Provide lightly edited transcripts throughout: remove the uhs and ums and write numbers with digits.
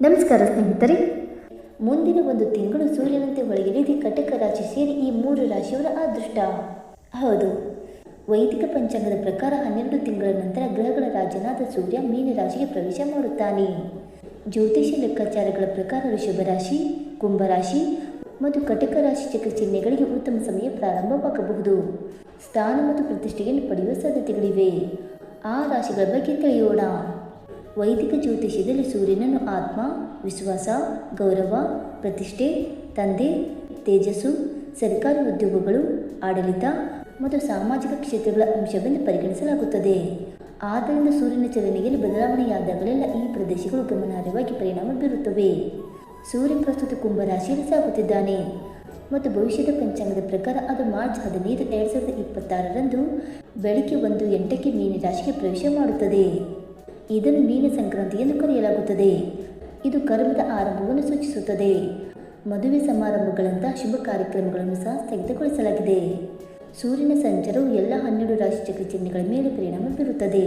ನಮಸ್ಕಾರ ಸ್ನೇಹಿತರೆ, ಮುಂದಿನ ಒಂದು ತಿಂಗಳು ಸೂರ್ಯನಂತೆ ಹೊಳೆಯಲಿದೆ ಕಟಕ ರಾಶಿ ಸೇರಿ ಈ 3 ರಾಶಿಯವರ ಅದೃಷ್ಟ. ಹೌದು, ವೈದಿಕ ಪಂಚಾಂಗದ ಪ್ರಕಾರ 12 ತಿಂಗಳ ನಂತರ ಗ್ರಹಗಳ ರಾಜನಾದ ಸೂರ್ಯ ಮೀನ ರಾಶಿಗೆ ಪ್ರವೇಶ ಮಾಡುತ್ತಾನೆ. ಜ್ಯೋತಿಷ್ಯ ಲೆಕ್ಕಾಚಾರಗಳ ಪ್ರಕಾರ ವೃಷಭ ರಾಶಿ, ಕುಂಭರಾಶಿ ಮತ್ತು ಕಟಕ ರಾಶಿ ಚಕ್ರ ಚಿಹ್ನೆಗಳಿಗೆ ಉತ್ತಮ ಸಮಯ ಪ್ರಾರಂಭವಾಗಬಹುದು. ಸ್ಥಾನ ಮತ್ತು ಪ್ರತಿಷ್ಠೆಯನ್ನು ಪಡೆಯುವ ಸಾಧ್ಯತೆಗಳಿವೆ. ಆ ರಾಶಿಗಳ ಬಗ್ಗೆ ತಿಳಿಯೋಣ. ವೈದಿಕ ಜ್ಯೋತಿಷ್ಯದಲ್ಲಿ ಸೂರ್ಯನನ್ನು ಆತ್ಮ, ವಿಶ್ವಾಸ, ಗೌರವ, ಪ್ರತಿಷ್ಠೆ, ತಂದೆ, ತೇಜಸ್ಸು, ಸರ್ಕಾರಿ ಉದ್ಯೋಗಗಳು, ಆಡಳಿತ ಮತ್ತು ಸಾಮಾಜಿಕ ಕ್ಷೇತ್ರಗಳ ಅಂಶವೆಂದು ಪರಿಗಣಿಸಲಾಗುತ್ತದೆ. ಆದ್ದರಿಂದ ಸೂರ್ಯನ ಚಲನೆಯಲ್ಲಿ ಬದಲಾವಣೆಯಾದಾಗಲೆಲ್ಲ ಈ ಪ್ರದೇಶಗಳು ಗಮನಾರ್ಹವಾಗಿ ಪರಿಣಾಮ ಬೀರುತ್ತವೆ. ಸೂರ್ಯ ಪ್ರಸ್ತುತ ಕುಂಭರಾಶಿಯಲ್ಲಿ ಸಾಗುತ್ತಿದ್ದಾನೆ ಮತ್ತು ಭವಿಷ್ಯದ ಪಂಚಾಂಗದ ಪ್ರಕಾರ ಅದು ಮಾರ್ಚ್ 15, 2026ರಂದು ಬೆಳಗ್ಗೆ 1:08ಕ್ಕೆ ಮೀನ ರಾಶಿಗೆ ಪ್ರವೇಶ ಮಾಡುತ್ತದೆ. ಇದನ್ನು ಮೀನ ಸಂಕ್ರಾಂತಿ ಎಂದು ಕರೆಯಲಾಗುತ್ತದೆ. ಇದು ಕರ್ಮದ ಆರಂಭವನ್ನು ಸೂಚಿಸುತ್ತದೆ. ಮದುವೆ ಸಮಾರಂಭಗಳಂತಹ ಶುಭ ಕಾರ್ಯಕ್ರಮಗಳನ್ನು ಸಹ ಸ್ಥಗಿತಗೊಳಿಸಲಾಗಿದೆ. ಸೂರ್ಯನ ಸಂಚಾರವು ಎಲ್ಲ 12 ರಾಶಿ ಚಕ್ರ ಚಿಹ್ನೆಗಳ ಮೇಲೆ ಪರಿಣಾಮ ಬೀರುತ್ತದೆ.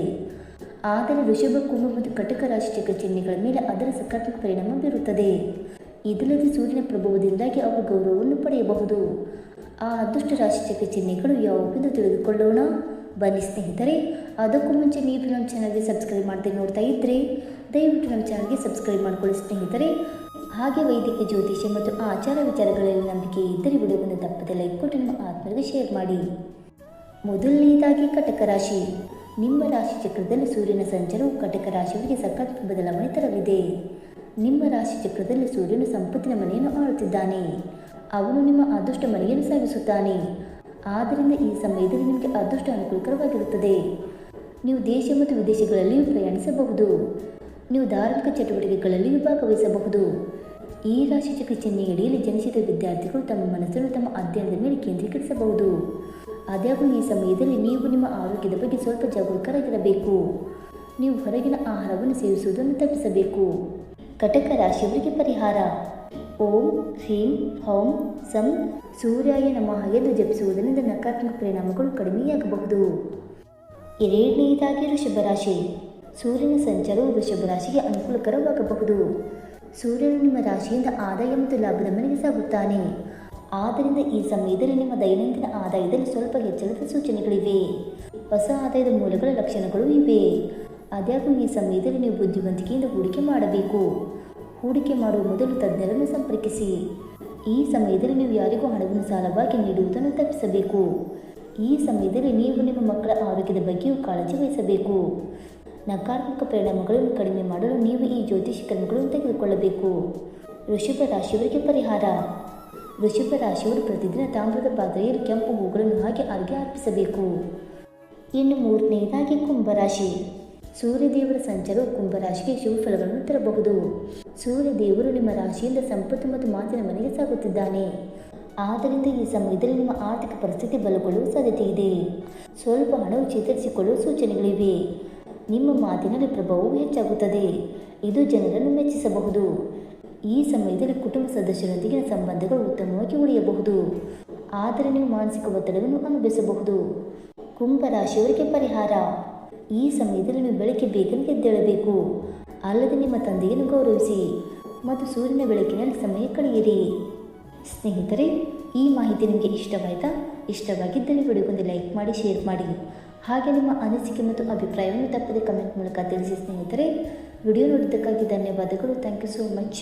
ಆದರೆ ವೃಷಭ, ಕುಂಭ ಮತ್ತು ಕಟಕ ರಾಶಿ ಚಕ್ರ ಚಿಹ್ನೆಗಳ ಮೇಲೆ ಅದರ ಸಕಾರಾತ್ಮಕ ಪರಿಣಾಮ ಬೀರುತ್ತದೆ. ಇದಲ್ಲದೆ ಸೂರ್ಯನ ಪ್ರಭಾವದಿಂದಾಗಿ ಅವರು ಗೌರವವನ್ನು ಪಡೆಯಬಹುದು. ಆ ಅದೃಷ್ಟ ರಾಶಿ ಚಕ್ರ ಚಿಹ್ನೆಗಳು ಯಾವುವೆಂದು ತಿಳಿದುಕೊಳ್ಳೋಣ. ಬನ್ನಿ ಸ್ನೇಹಿತರೆ, ಅದಕ್ಕೂ ಮುಂಚೆ ನೀವು ನಮ್ಮ ಚಾನಲ್ಗೆ ಸಬ್ಸ್ಕ್ರೈಬ್ ಮಾಡದೆ ನೋಡ್ತಾ ಇದ್ದರೆ ದಯವಿಟ್ಟು ನಮ್ಮ ಚಾನಲ್ಗೆ ಸಬ್ಸ್ಕ್ರೈಬ್ ಮಾಡಿಕೊಳ್ಳಿ ಸ್ನೇಹಿತರೆ. ಹಾಗೆ ವೈದಿಕ ಜ್ಯೋತಿಷ್ಯ ಮತ್ತು ಆಚಾರ ವಿಚಾರಗಳಲ್ಲಿ ನಂಬಿಕೆ ಇದ್ದರೆ ವಿಡಿಯೋವನ್ನು ತಪ್ಪದೆ ಲೈಕ್ ಕೊಟ್ಟು ನಿಮ್ಮ ಆತ್ಮರಿಗೆ ಶೇರ್ ಮಾಡಿ. ಮೊದಲನೆಯದಾಗಿ ಕಟಕ ರಾಶಿ. ನಿಮ್ಮ ರಾಶಿ ಚಕ್ರದಲ್ಲಿ ಸೂರ್ಯನ ಸಂಚಾರವು ಕಟಕ ರಾಶಿಯವರಿಗೆ ಸಕಾರಾತ್ಮಕ ಬದಲಾವಣೆ ತರಲಿದೆ. ನಿಮ್ಮ ರಾಶಿ ಚಕ್ರದಲ್ಲಿ ಸೂರ್ಯನು ಸಂಪತ್ತಿನ ಮನೆಯನ್ನು ಆಳುತ್ತಿದ್ದಾನೆ. ಅವನು ನಿಮ್ಮ ಅದೃಷ್ಟ ಮನೆಯನ್ನು ಸಾಗಿಸುತ್ತಾನೆ. ಆದ್ದರಿಂದ ಈ ಸಮಯದಲ್ಲಿ ನಿಮಗೆ ಅದೃಷ್ಟ ಅನುಕೂಲಕರವಾಗಿರುತ್ತದೆ. ನೀವು ದೇಶ ಮತ್ತು ವಿದೇಶಗಳಲ್ಲಿಯೂ ಪ್ರಯಾಣಿಸಬಹುದು. ನೀವು ಧಾರ್ಮಿಕ ಚಟುವಟಿಕೆಗಳಲ್ಲಿಯೂ ಭಾಗವಹಿಸಬಹುದು. ಈ ರಾಶಿ ಚಕ್ರ ಚಿಹ್ನೆಯಡಿಯಲ್ಲಿ ಜನಿಸಿದ ವಿದ್ಯಾರ್ಥಿಗಳು ತಮ್ಮ ಮನಸ್ಸನ್ನು ತಮ್ಮ ಅಧ್ಯಯನದ ಮೇಲೆ ಕೇಂದ್ರೀಕರಿಸಬಹುದು. ಆದಾಗ್ಯೂ ಈ ಸಮಯದಲ್ಲಿ ನೀವು ನಿಮ್ಮ ಆರೋಗ್ಯದ ಬಗ್ಗೆ ಸ್ವಲ್ಪ ಜಾಗರೂಕರಾಗಿರಬೇಕು. ನೀವು ಹೊರಗಿನ ಆಹಾರವನ್ನು ಸೇವಿಸುವುದನ್ನು ತಪ್ಪಿಸಬೇಕು. ಕಟಕ ರಾಶಿಯವರಿಗೆ ಪರಿಹಾರ: ಓಂ ಹ್ರೀಂ ಹೌಂ ಸಂ ಸೂರ್ಯಾಯ ನಮಃ ಎಂದು ಜಪಿಸುವುದರಿಂದ ನಕಾರಾತ್ಮಕ ಪರಿಣಾಮಗಳು ಕಡಿಮೆಯಾಗಬಹುದು. ಎರಡನೆಯದಾಗಿ ವೃಷಭ ರಾಶಿ. ಸೂರ್ಯನ ಸಂಚಾರವು ವೃಷಭ ರಾಶಿಗೆ ಅನುಕೂಲಕರವಾಗಬಹುದು. ಸೂರ್ಯನು ನಿಮ್ಮ ರಾಶಿಯಿಂದ ಆದಾಯ ಮತ್ತು ಲಾಭದ ಮನೆಗೆ ಸಾಗುತ್ತಾನೆ. ಆದ್ದರಿಂದ ಈ ಸಮಯದಲ್ಲಿ ನಿಮ್ಮ ದೈನಂದಿನ ಆದಾಯದಲ್ಲಿ ಸ್ವಲ್ಪ ಹೆಚ್ಚಳದ ಸೂಚನೆಗಳಿವೆ. ಹೊಸ ಆದಾಯದ ಮೂಲಗಳ ಲಕ್ಷಣಗಳು ಇವೆ. ಆದಾಗ್ಯೂ ಈ ಸಮಯದಲ್ಲಿ ನೀವು ಬುದ್ಧಿವಂತಿಕೆಯಿಂದ ಹೂಡಿಕೆ ಮಾಡಬೇಕು. ಹೂಡಿಕೆ ಮಾಡುವ ಮೊದಲು ತಜ್ಞರನ್ನು ಸಂಪರ್ಕಿಸಿ. ಈ ಸಮಯದಲ್ಲಿ ನೀವು ಯಾರಿಗೂ ಹಣವನ್ನು ಸಾಲವಾಗಿ ನೀಡುವುದನ್ನು ತಪ್ಪಿಸಬೇಕು. ಈ ಸಮಯದಲ್ಲಿ ನೀವು ನಿಮ್ಮ ಮಕ್ಕಳ ಆರೋಗ್ಯದ ಬಗ್ಗೆಯೂ ಕಾಳಜಿ ವಹಿಸಬೇಕು. ನಕಾರಾತ್ಮಕ ಪರಿಣಾಮಗಳನ್ನು ಕಡಿಮೆ ಮಾಡಲು ನೀವು ಈ ಜ್ಯೋತಿಷ ಕ್ರಮಗಳನ್ನು ತೆಗೆದುಕೊಳ್ಳಬೇಕು. ವೃಷಭ ರಾಶಿಯವರಿಗೆ ಪರಿಹಾರ: ವೃಷಭ ರಾಶಿಯವರು ಪ್ರತಿದಿನ ತಾಮ್ರದ ಪಾತ್ರೆಯಲ್ಲಿ ಕೆಂಪು ಹೂಗಳನ್ನು ಹಾಕಿ ಅರ್ಘ್ಯ ಅರ್ಪಿಸಬೇಕು. ಇನ್ನು ಮೂರನೆಯದಾಗಿ ಕುಂಭರಾಶಿ. ಸೂರ್ಯದೇವರ ಸಂಚಾರವು ಕುಂಭರಾಶಿಗೆ ಶುಭ ಫಲಗಳನ್ನು ತರಬಹುದು. ಸೂರ್ಯದೇವರು ನಿಮ್ಮ ರಾಶಿಯಿಂದ ಸಂಪತ್ತು ಮತ್ತು ಮಾತಿನ ಮನೆಗೆ ಸಾಗುತ್ತಿದ್ದಾನೆ. ಆದ್ದರಿಂದ ಈ ಸಮಯದಲ್ಲಿ ನಿಮ್ಮ ಆರ್ಥಿಕ ಪರಿಸ್ಥಿತಿ ಬಲಗೊಳ್ಳುವ ಸಾಧ್ಯತೆ ಇದೆ. ಸ್ವಲ್ಪ ಹಣವು ಚೇತರಿಸಿಕೊಳ್ಳುವ ಸೂಚನೆಗಳಿವೆ. ನಿಮ್ಮ ಮಾತಿನಲ್ಲಿ ಪ್ರಭಾವವು ಹೆಚ್ಚಾಗುತ್ತದೆ. ಇದು ಜನರನ್ನು ಮೆಚ್ಚಿಸಬಹುದು. ಈ ಸಮಯದಲ್ಲಿ ಕುಟುಂಬ ಸದಸ್ಯರೊಂದಿಗಿನ ಸಂಬಂಧಗಳು ಉತ್ತಮವಾಗಿ ಉಳಿಯಬಹುದು. ಆದರೆ ನೀವು ಮಾನಸಿಕ ಒತ್ತಡವನ್ನು ಅನುಭವಿಸಬಹುದು. ಕುಂಭರಾಶಿಯವರಿಗೆ ಪರಿಹಾರ: ಈ ಸಮಯದಲ್ಲಿ ನೀವು ಬೆಳಗ್ಗೆ ಬೇಗನೆ ಎದ್ದೇಳಬೇಕು. ಅಲ್ಲದೆ ನಿಮ್ಮ ತಂದೆಯನ್ನು ಗೌರವಿಸಿ ಮತ್ತು ಸೂರ್ಯನ ಬೆಳಕಿನಲ್ಲಿ ಸಮಯ ಕಳೆಯಿರಿ. ಸ್ನೇಹಿತರೆ, ಈ ಮಾಹಿತಿ ನಿಮಗೆ ಇಷ್ಟವಾಯಿತಾ? ಇಷ್ಟವಾಗಿದ್ದರೆ ವಿಡಿಯೋಗೊಂದು ಲೈಕ್ ಮಾಡಿ, ಶೇರ್ ಮಾಡಿ. ಹಾಗೆ ನಿಮ್ಮ ಅನಿಸಿಕೆ ಮತ್ತು ಅಭಿಪ್ರಾಯವನ್ನು ತಪ್ಪದೆ ಕಮೆಂಟ್ ಮೂಲಕ ತಿಳಿಸಿ ಸ್ನೇಹಿತರೆ. ವಿಡಿಯೋ ನೋಡಿದ್ದಕ್ಕಾಗಿ ಧನ್ಯವಾದಗಳು. Thank you so much.